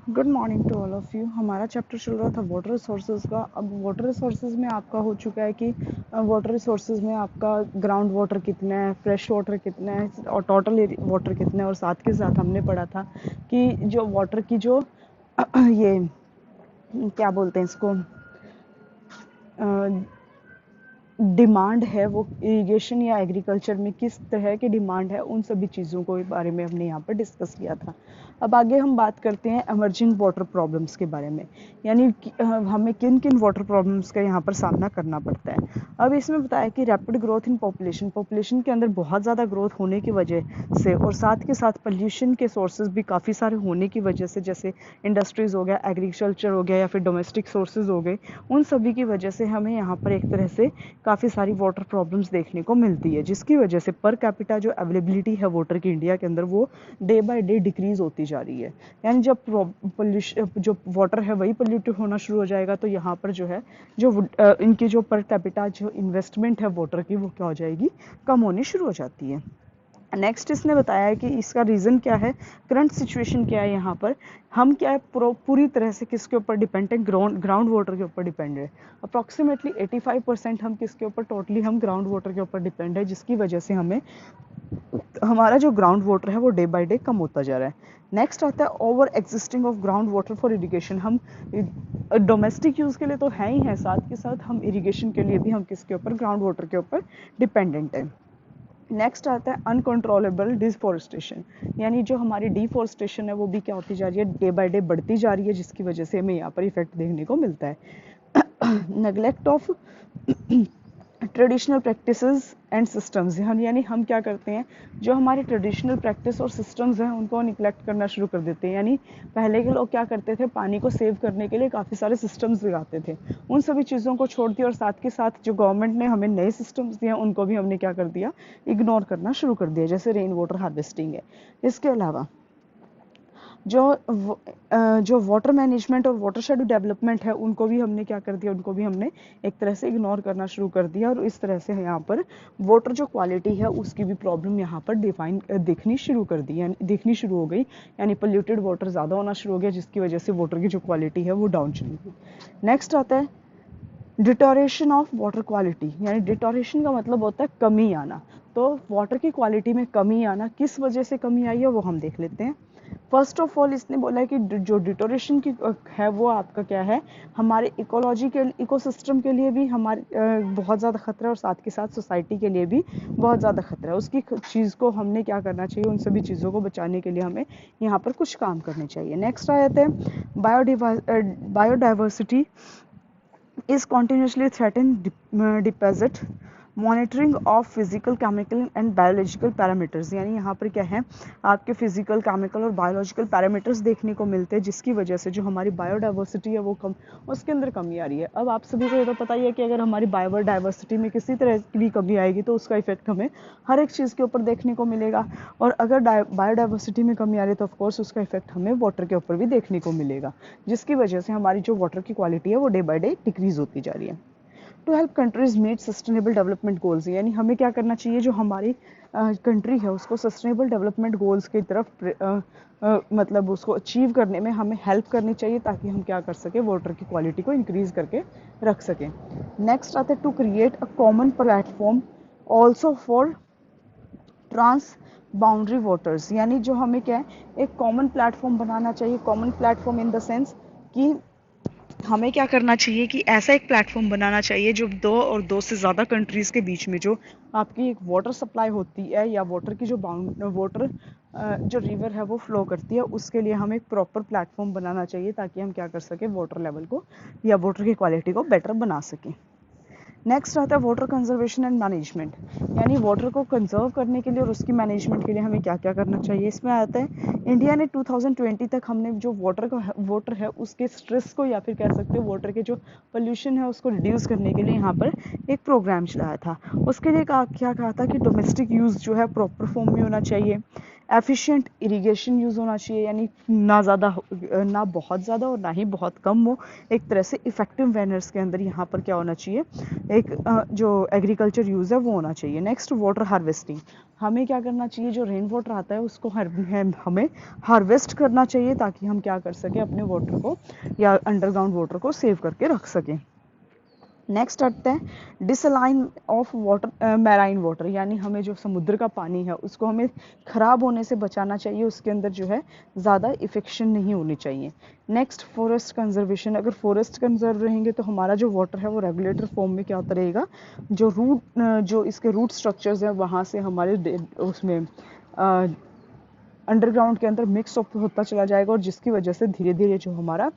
Good morning to all of you. हमारा chapter चल रहा था वाटर रिसोर्सेज का। अब वाटर रिसोर्सेज में आपका हो चुका है कि वाटर रिसोर्सेज में आपका ग्राउंड वाटर कितना है, फ्रेश वाटर कितना है और टोटल वाटर कितना है। और साथ के साथ हमने पढ़ा था कि जो वाटर की जो ये क्या बोलते हैं इसको, डिमांड है, वो इरिगेशन या एग्रीकल्चर में किस तरह की डिमांड है, उन सभी चीज़ों को बारे में हमने यहाँ पर डिस्कस किया था। अब आगे हम बात करते हैं एमर्जिंग वाटर प्रॉब्लम्स के बारे में, यानी हमें किन किन वाटर प्रॉब्लम्स का यहाँ पर सामना करना पड़ता है। अब इसमें बताया कि रैपिड ग्रोथ इन पॉपुलेशन के अंदर बहुत ज़्यादा ग्रोथ होने की वजह से और साथ के साथ पोल्यूशन के सोर्सेज भी काफ़ी सारे होने की वजह से, जैसे इंडस्ट्रीज़ हो गया, एग्रीकल्चर हो गया या फिर डोमेस्टिक सोर्सेज हो गए, उन सभी की वजह से हमें यहाँ पर एक तरह से काफ़ी सारी वाटर प्रॉब्लम्स देखने को मिलती है, जिसकी वजह से पर कैपिटा जो अवेलेबिलिटी है वाटर की इंडिया के अंदर, वो डे बाय डे डिक्रीज होती जा रही है। यानी जब पोल्यूशन जो वाटर है वही पोल्यूटेड होना शुरू हो जाएगा, तो यहाँ पर जो है जो इनकी जो पर कैपिटा जो इन्वेस्टमेंट है वाटर की, वो क्या हो जाएगी, कम होनी शुरू हो जाती है। नेक्स्ट इसने बताया है कि इसका रीज़न क्या है, करंट सिचुएशन क्या है। यहाँ पर हम क्या है पूरी तरह से किसके ऊपर डिपेंड है, ग्राउंड वाटर के ऊपर डिपेंड है। अप्रॉक्सीमेटली 85% हम किसके ऊपर, टोटली हम ग्राउंड वाटर के ऊपर डिपेंड है, जिसकी वजह से हमें हमारा जो ग्राउंड वाटर है वो डे बाय डे कम होता जा रहा है। नेक्स्ट आता है over existing of ground water for irrigation. हम डोमेस्टिक यूज़ के लिए तो है ही है, साथ के साथ हम इरिगेशन के लिए भी हम किसके ऊपर, ग्राउंड वाटर के ऊपर डिपेंडेंट है। नेक्स्ट आता है अनकंट्रोलेबल डिफॉरेस्टेशन, यानी जो हमारी डिफॉरेस्टेशन है वो भी क्या होती जा रही है, डे बाय डे बढ़ती जा रही है, जिसकी वजह से हमें यहाँ पर इफेक्ट देखने को मिलता है। Neglect of traditional practices and systems, यानी हम क्या करते हैं, जो हमारे ट्रेडिशनल प्रैक्टिस और सिस्टम्स हैं उनको निगलेक्ट करना शुरू कर देते हैं। यानी पहले के लोग क्या करते थे, पानी को सेव करने के लिए काफ़ी सारे सिस्टम्स लगाते थे, उन सभी चीज़ों को छोड़ दिया और साथ के साथ जो गवर्नमेंट ने हमें नए सिस्टम्स दिए उनको भी हमने क्या कर दिया, इग्नोर करना शुरू कर दिया, जैसे रेन वाटर हार्वेस्टिंग है। इसके अलावा जो वाटर मैनेजमेंट और वाटर शेडो डेवलपमेंट है, उनको भी हमने क्या कर दिया, उनको भी हमने एक तरह से इग्नोर करना शुरू कर दिया, और इस तरह से यहाँ पर वाटर जो क्वालिटी है उसकी भी प्रॉब्लम यहाँ पर दिखनी शुरू कर दी, यानी दिखनी शुरू हो गई, यानी पोल्यूटेड वाटर ज़्यादा होना शुरू हो गया, जिसकी वजह से वाटर की जो क्वालिटी है वो डाउन चली गई। नेक्स्ट आता है डिटोरेशन ऑफ वाटर क्वालिटी, यानी डिटोरेशन का मतलब होता है कमी आना। तो वाटर की क्वालिटी में कमी आना, किस वजह से कमी आई है वो हम देख लेते हैं। फर्स्ट ऑफ ऑल इसने बोला है कि जो डिटोरेशन की है वो आपका क्या है, हमारे इकोलॉजी के इकोसिस्टम के लिए भी हमारे बहुत ज़्यादा खतरा है, और साथ के साथ सोसाइटी के लिए भी बहुत ज़्यादा खतरा है। उसकी चीज़ को हमने क्या करना चाहिए, उन सभी चीज़ों को बचाने के लिए हमें यहाँ पर कुछ काम करने चाहिए। नेक्स्ट आ जाते हैं biodiversity is continuously threatened deposit monitoring of physical, chemical and biological parameters, यानी यहाँ पर क्या है, आपके फिजिकल, केमिकल और बायोलॉजिकल पैरामीटर्स देखने को मिलते हैं, जिसकी वजह से जो हमारी बायोडाइवर्सिटी है वो उसके अंदर कमी आ रही है। अब आप सभी को ये तो पता ही है कि अगर हमारी बायोडाइवर्सिटी में किसी तरह की भी कमी आएगी तो उसका इफेक्ट हमें हर एक चीज़ के ऊपर देखने को मिलेगा, और अगर बायोडाइवर्सिटी में कमी आ रही है तो ऑफकोर्स उसका इफेक्ट हमें वाटर के ऊपर भी देखने को मिलेगा, जिसकी वजह से हमारी जो वाटर की क्वालिटी है वो डे बाय डे डिक्रीज होती जा रही है। To help countries meet sustainable development goals, यानी हमें क्या करना चाहिए, जो हमारी कंट्री है उसको सस्टेनेबल डेवलपमेंट गोल्स की तरफ मतलब उसको अचीव करने में हमें हेल्प करनी चाहिए, ताकि हम क्या कर सकें, वाटर की क्वालिटी को इंक्रीज करके रख सकें। नेक्स्ट आता है to create a common platform also for trans boundary waters, यानी जो हमें क्या है, एक कॉमन प्लेटफॉर्म बनाना चाहिए। Common platform in the sense कि हमें क्या करना चाहिए कि ऐसा एक प्लेटफॉर्म बनाना चाहिए जो दो से ज़्यादा कंट्रीज़ के बीच में जो आपकी एक वाटर सप्लाई होती है, या वाटर की जो वाटर जो रिवर है वो फ्लो करती है, उसके लिए हमें एक प्रॉपर प्लेटफॉर्म बनाना चाहिए, ताकि हम क्या कर सकें, वाटर लेवल को या वाटर की क्वालिटी को बेटर बना सकें। नेक्स्ट आता है वाटर कंजर्वेशन एंड मैनेजमेंट, यानी वाटर को कंजर्व करने के लिए और उसकी मैनेजमेंट के लिए हमें क्या क्या करना चाहिए। इसमें आता है इंडिया ने 2020 तक हमने जो वाटर है उसके स्ट्रेस को, या फिर कह सकते हो वाटर के जो पोल्यूशन है उसको रिड्यूस करने के लिए यहाँ पर एक प्रोग्राम चलाया था। उसके लिए क्या कहा था कि डोमेस्टिक यूज़ जो है प्रॉपर फॉर्म में होना चाहिए, एफिशिएंट इरिगेशन यूज़ होना चाहिए, यानी ना ज़्यादा ना बहुत ज़्यादा और ना ही बहुत कम हो, एक तरह से इफ़ेक्टिव मैनर्स के अंदर यहाँ पर क्या होना चाहिए, एक जो एग्रीकल्चर यूज़ है वो होना चाहिए। नेक्स्ट वाटर हार्वेस्टिंग, हमें क्या करना चाहिए, जो रेन वाटर आता है उसको हमें हार्वेस्ट करना चाहिए ताकि हम क्या कर सकें, अपने वाटर को या अंडरग्राउंड वाटर को सेव करके रख सकें। नेक्स्ट आते हैं decline of water, marine water, यानी हमें जो समुद्र का पानी है उसको हमें ख़राब होने से बचाना चाहिए, उसके अंदर जो है ज़्यादा इफेक्शन नहीं होनी चाहिए। नेक्स्ट फॉरेस्ट कंजर्वेशन, अगर फॉरेस्ट कंजर्व रहेंगे तो हमारा जो वाटर है वो रेगुलेटर फॉर्म में क्या होता रहेगा, जो इसके रूट स्ट्रक्चर्स हैं वहाँ से हमारे उसमें अंडरग्राउंड के अंदर मिक्स अप होता चला जाएगा, और जिसकी वजह से धीरे धीरे जो हमारा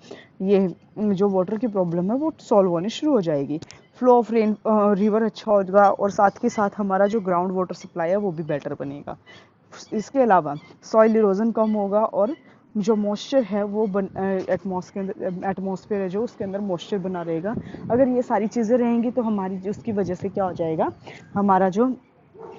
ये जो वाटर की प्रॉब्लम है वो सॉल्व होनी शुरू हो जाएगी। फ्लो ऑफ रेन रिवर अच्छा होगा, और साथ के साथ हमारा जो ग्राउंड वाटर सप्लाई है वो भी बेटर बनेगा। इसके अलावा सॉइल इरोजन कम होगा, और जो मॉइस्चर है वो एटमॉस्फेयर है जो उसके अंदर मॉइस्चर बना रहेगा। अगर ये सारी चीज़ें रहेंगी तो हमारी उसकी वजह से क्या हो जाएगा, हमारा जो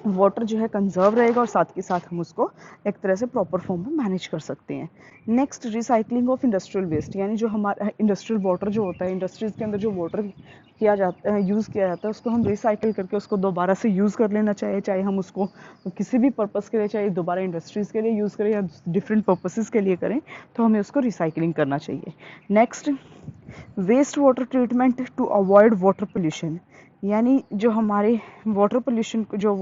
वाटर जो है कंजर्व रहेगा, और साथ के साथ हम उसको एक तरह से प्रॉपर फॉर्म में मैनेज कर सकते हैं। Next recycling of industrial waste, यानी जो हमारा इंडस्ट्रियल वाटर जो होता है, इंडस्ट्रीज़ के अंदर जो वाटर किया जाता है, यूज़ किया जाता है, उसको हम रिसाइकिल करके उसको दोबारा से यूज़ कर लेना चाहिए, चाहे हम उसको किसी भी पर्पज़ के लिए, चाहे दोबारा इंडस्ट्रीज़ के लिए यूज़ करें या डिफरेंट पर्पसेस के लिए करें, तो हमें उसको रिसाइकलिंग करना चाहिए। Next waste water treatment to avoid water pollution, यानी जो हमारे वाटर पोल्यूशन जो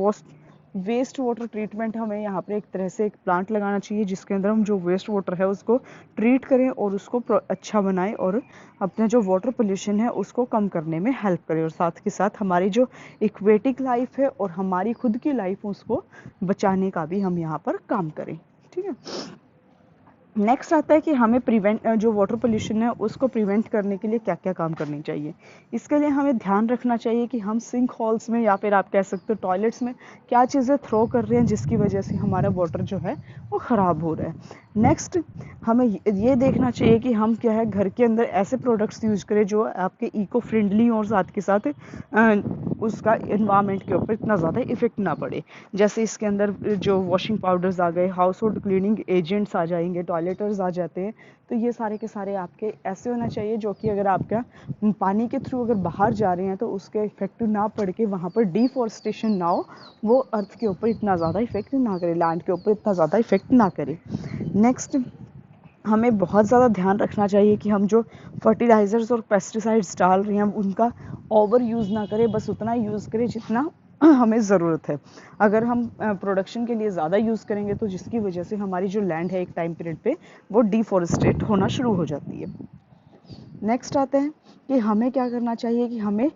वेस्ट वाटर ट्रीटमेंट, हमें यहाँ पर एक तरह से एक प्लांट लगाना चाहिए जिसके अंदर हम जो वेस्ट वाटर है उसको ट्रीट करें और उसको अच्छा बनाएं, और अपना जो वाटर पोल्यूशन है उसको कम करने में हेल्प करें, और साथ के साथ हमारी जो एक्वेटिक लाइफ है और हमारी खुद की लाइफ उसको बचाने का भी हम यहाँ पर काम करें। ठीक है। नेक्स्ट आता है कि हमें जो वाटर पोल्यूशन है उसको प्रिवेंट करने के लिए क्या क्या काम करनी चाहिए। इसके लिए हमें ध्यान रखना चाहिए कि हम सिंक हॉल्स में या फिर आप कह सकते हो टॉयलेट्स में क्या चीज़ें थ्रो कर रहे हैं जिसकी वजह से हमारा वाटर जो है वो ख़राब हो रहा है। नेक्स्ट हमें ये देखना चाहिए कि हम क्या है घर के अंदर ऐसे प्रोडक्ट्स यूज करें जो आपके इको फ्रेंडली और साथ के साथ उसका इन्वायरमेंट के ऊपर इतना ज़्यादा इफेक्ट ना पड़े। जैसे इसके अंदर जो वॉशिंग पाउडर्स आ गए, हाउस होल्ड क्लीनिंग एजेंट्स आ जाएंगे, टॉयलेटर्स आ जाते हैं, तो ये सारे के सारे आपके ऐसे होना चाहिए जो कि अगर आपका पानी के थ्रू अगर बाहर जा रहे हैं तो उसके इफेक्ट ना पड़ के वहाँ पर डिफॉरेस्टेशन ना हो, वो अर्थ के ऊपर इतना ज़्यादा इफेक्ट ना करे, लैंड के ऊपर इतना ज़्यादा इफेक्ट ना करे। नेक्स्ट हमें बहुत ज़्यादा ध्यान रखना चाहिए कि हम जो फर्टिलाइज़र्स और पेस्टिसाइड्स डाल रहे हैं उनका ओवर यूज़ ना करें, बस उतना यूज़ करें जितना हमें ज़रूरत है। अगर हम प्रोडक्शन के लिए ज़्यादा यूज़ करेंगे तो जिसकी वजह से हमारी जो लैंड है एक टाइम पीरियड पे वो डिफॉरेस्टेट होना शुरू हो जाती है। नेक्स्ट आते हैं कि हमें क्या करना चाहिए कि हमें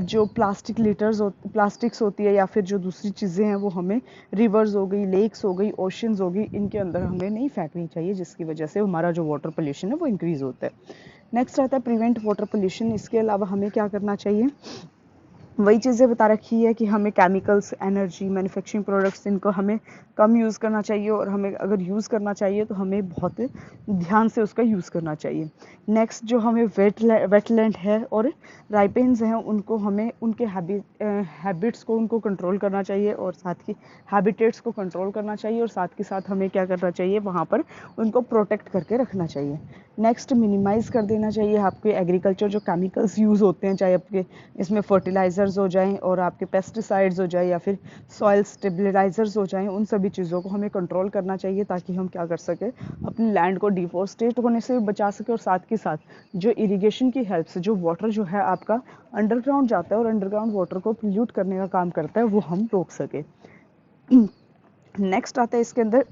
जो प्लास्टिक्स होती है या फिर जो दूसरी चीज़ें हैं वो हमें रिवर्स हो गई, लेक्स हो गई, ओशंस हो गई, इनके अंदर हमें नहीं फेंकनी चाहिए जिसकी वजह से हमारा जो वाटर पोल्यूशन है वो इंक्रीज़ होता है। नेक्स्ट आता है प्रिवेंट वाटर पोल्यूशन। इसके अलावा हमें क्या करना चाहिए, वही चीज़ें बता रखी है कि हमें केमिकल्स, एनर्जी, मैन्युफैक्चरिंग प्रोडक्ट्स इनको हमें कम यूज़ करना चाहिए, और हमें अगर यूज़ करना चाहिए तो हमें बहुत ध्यान से उसका यूज़ करना चाहिए। नेक्स्ट जो हमें वेटलैंड है और राइपेंस हैं उनको हमें उनके हैबिट्स को उनको कंट्रोल करना चाहिए, और साथ ही हैबिटेट्स को कंट्रोल करना चाहिए, और साथ के साथ हमें क्या करना चाहिए, वहाँ पर उनको प्रोटेक्ट करके रखना चाहिए। नेक्स्ट मिनिमाइज़ कर देना चाहिए आपके एग्रीकल्चर जो केमिकल्स यूज़ होते हैं, चाहे आपके इसमें फर्टिलाइज़र्स हो जाएं और आपके पेस्टिसाइड्स हो जाए या फिर सॉइल स्टेबलाइजर्स हो जाएं, उन सभी चीज़ों को हमें कंट्रोल करना चाहिए ताकि हम क्या कर सकें, अपनी लैंड को डिफॉरेस्टेट होने से बचा सके, और साथ के साथ जो इरिगेशन की हेल्प से जो वाटर जो है आपका अंडरग्राउंड जाता है और अंडरग्राउंड वाटर को पोल्यूट करने का काम करता है वो हम रोक सके। नेक्स्ट आता है इसके अंदर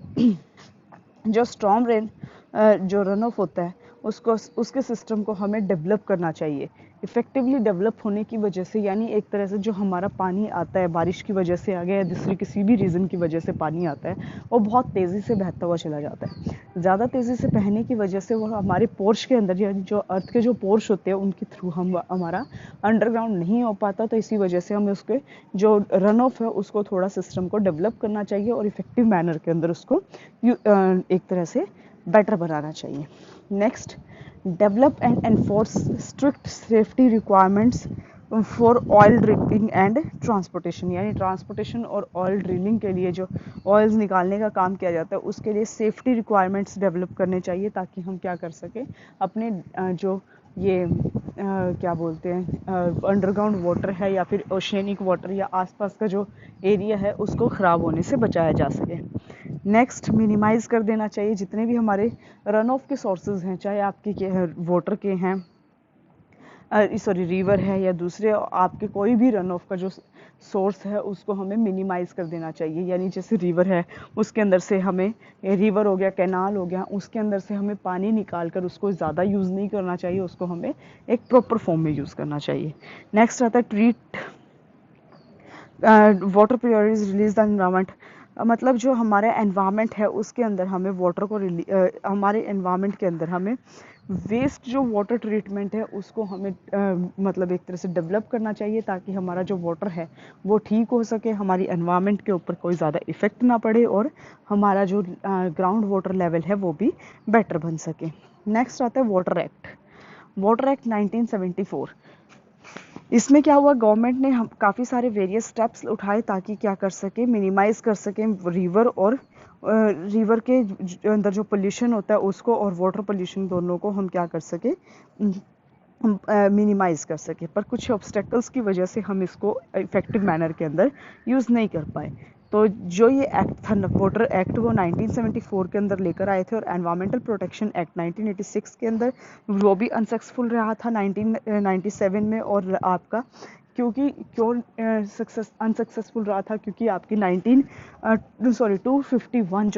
जो स्टॉर्म रेन जो रन ऑफ होता है उसके सिस्टम को हमें डेवलप करना चाहिए। इफ़ेक्टिवली डेवलप होने की वजह से, यानी एक तरह से जो हमारा पानी आता है बारिश की वजह से आ गया या दूसरी किसी भी रीज़न की वजह से पानी आता है वो बहुत तेज़ी से बहता हुआ चला जाता है। ज़्यादा तेज़ी से बहने की वजह से वो हमारे पोर्स के अंदर, यानी जो अर्थ के जो पोर्स होते हैं उनके थ्रू हमारा अंडरग्राउंड नहीं हो पाता, तो इसी वजह से हमें उसके जो रन ऑफ है उसको थोड़ा सिस्टम को डेवलप करना चाहिए और इफ़ेक्टिव मैनर के अंदर उसको एक तरह से बेटर बनाना चाहिए। Next develop and enforce strict safety requirements for oil drilling and transportation, यानी ट्रांसपोर्टेशन और ऑयल ड्रिलिंग के लिए जो ऑयल्स निकालने का काम किया जाता है उसके लिए सेफ्टी रिक्वायरमेंट्स डेवलप करने चाहिए, ताकि हम क्या कर सकें अपने जो ये क्या बोलते हैं अंडरग्राउंड वाटर है या फिर ओशियनिक वाटर या आसपास का जो एरिया है उसको ख़राब होने से बचाया जा सके। नेक्स्ट, मिनिमाइज़ कर देना चाहिए जितने भी हमारे रन ऑफ के सोर्सेज हैं, चाहे आपके वाटर के हैं सॉरी रिवर है या दूसरे आपके कोई भी रन ऑफ का जो सोर्स है उसको हमें मिनिमाइज़ कर देना चाहिए। यानी जैसे रिवर है उसके अंदर से हमें, रिवर हो गया, कैनाल हो गया, उसके अंदर से हमें पानी निकाल कर उसको ज़्यादा यूज़ नहीं करना चाहिए, उसको हमें एक प्रॉपर फॉर्म में यूज़ करना चाहिए। नेक्स्ट आता है treat water purities release the environment, मतलब जो हमारा एनवायरनमेंट है उसके अंदर हमें वाटर को हमारे एनवायरनमेंट के अंदर हमें वेस्ट जो वाटर ट्रीटमेंट है उसको हमें मतलब एक तरह से डेवलप करना चाहिए, ताकि हमारा जो वाटर है वो ठीक हो सके, हमारी एनवायरनमेंट के ऊपर कोई ज़्यादा इफ़ेक्ट ना पड़े और हमारा जो ग्राउंड वाटर लेवल है वो भी बेटर बन सके। नेक्स्ट आता है वाटर एक्ट। वाटर एक्ट 1974, इसमें क्या हुआ, गवर्नमेंट ने हम काफ़ी सारे वेरियस स्टेप्स उठाए ताकि क्या कर सके, मिनिमाइज़ कर सकें रिवर और रिवर के अंदर जो पोल्यूशन होता है उसको और वाटर पोल्यूशन दोनों को हम क्या कर सके, मिनिमाइज़ कर सके। पर कुछ ऑब्स्टेकल्स की वजह से हम इसको इफेक्टिव मैनर के अंदर यूज़ नहीं कर पाए। तो जो ये एक्ट था वाटर एक्ट वो 1974 के अंदर लेकर आए थे, और एनवायरमेंटल प्रोटेक्शन एक्ट 1986 के अंदर वो भी अनसक्सेसफुल रहा था 1997 में। और आपका क्योंकि क्यों अनसक्सेसफुल रहा था, क्योंकि आपकी 251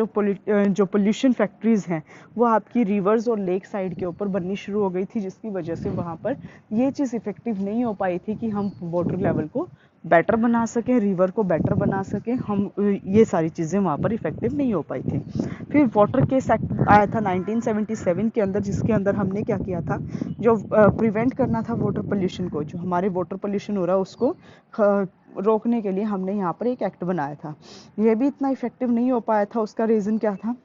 जो पोल्यूशन फैक्ट्रीज़ हैं वो आपकी रिवर्स और लेक साइड के ऊपर बननी शुरू हो गई थी, जिसकी वजह से वहाँ पर ये चीज़ इफ़ेक्टिव नहीं हो पाई थी कि हम वाटर लेवल को बेटर बना सकें, रिवर को बेटर बना सकें, हम ये सारी चीज़ें वहाँ पर इफ़ेक्टिव नहीं हो पाई थी। फिर वाटर केस एक्ट आया था 1977 के अंदर, जिसके अंदर हमने क्या किया था, जो प्रिवेंट करना था वाटर पोल्यूशन को, जो हमारे वाटर पोल्यूशन हो रहा है उसको रोकने के लिए हमने यहाँ पर एक एक्ट बनाया था। ये भी इतना इफ़ेक्टिव नहीं हो पाया था। उसका रीज़न क्या था,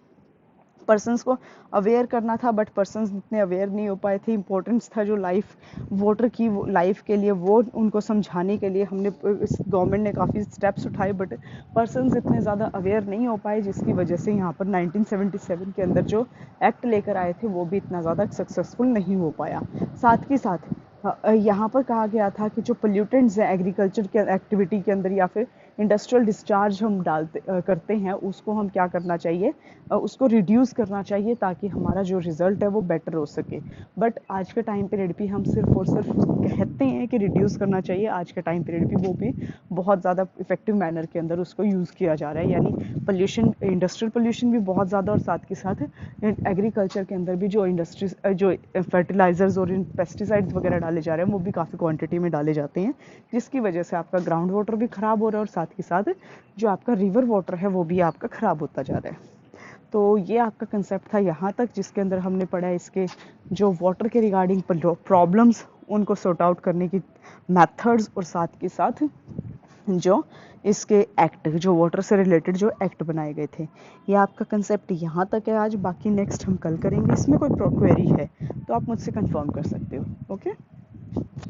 पर्सन्स को अवेयर करना था, बट पर्सन्स इतने अवेयर नहीं हो पाए थे। इम्पोर्टेंस था जो लाइफ वाटर की लाइफ के लिए, वो उनको समझाने के लिए हमने गवर्नमेंट ने काफ़ी स्टेप्स उठाए, बट पर्सन्स इतने ज़्यादा अवेयर नहीं हो पाए, जिसकी वजह से यहाँ पर 1977 के अंदर जो एक्ट लेकर आए थे वो भी इतना ज़्यादा सक्सेसफुल नहीं हो पाया। साथ ही साथ यहाँ पर कहा गया था कि जो पोल्यूटेंट्स हैं एग्रीकल्चर के एक्टिविटी के अंदर या फिर इंडस्ट्रियल डिस्चार्ज हम करते हैं, उसको हम क्या करना चाहिए, उसको रिड्यूस करना चाहिए, ताकि हमारा जो रिज़ल्ट है वो बेटर हो सके। बट आज के टाइम पीरियड भी हम सिर्फ और सिर्फ कहते हैं कि रिड्यूस करना चाहिए, आज के टाइम पीरियड भी वो भी बहुत ज़्यादा इफेक्टिव मैनर के अंदर उसको यूज़ किया जा रहा है। यानी पोल्यूशन, इंडस्ट्रियल पोल्यूशन भी बहुत ज़्यादा, और साथ के साथ एग्रीकल्चर के अंदर भी जो इंडस्ट्रीज जो फर्टिलाइजर्स और पेस्टिसाइड्स वगैरह डाले जा रहे हैं वो भी काफ़ी क्वांटिटी में डाले जाते हैं, जिसकी वजह से आपका ग्राउंड वाटर भी ख़राब हो रहा है, और साथ के साथ जो आपका रिवर वाटर है वो भी आपका ख़राब होता जा रहा है। तो ये आपका कंसेप्ट था यहाँ तक, जिसके अंदर हमने पढ़ा इसके जो वाटर के रिगार्डिंग प्रॉब्लम्स उनको सॉर्ट आउट करने की मेथड्स, और साथ के साथ जो इसके एक्ट, जो वाटर से रिलेटेड जो एक्ट बनाए गए थे। ये आपका कंसेप्ट यहाँ तक है आज। बाकी नेक्स्ट हम कल करेंगे। इसमें कोई क्वेरी है तो आप मुझसे कंफर्म कर सकते हो। ओके।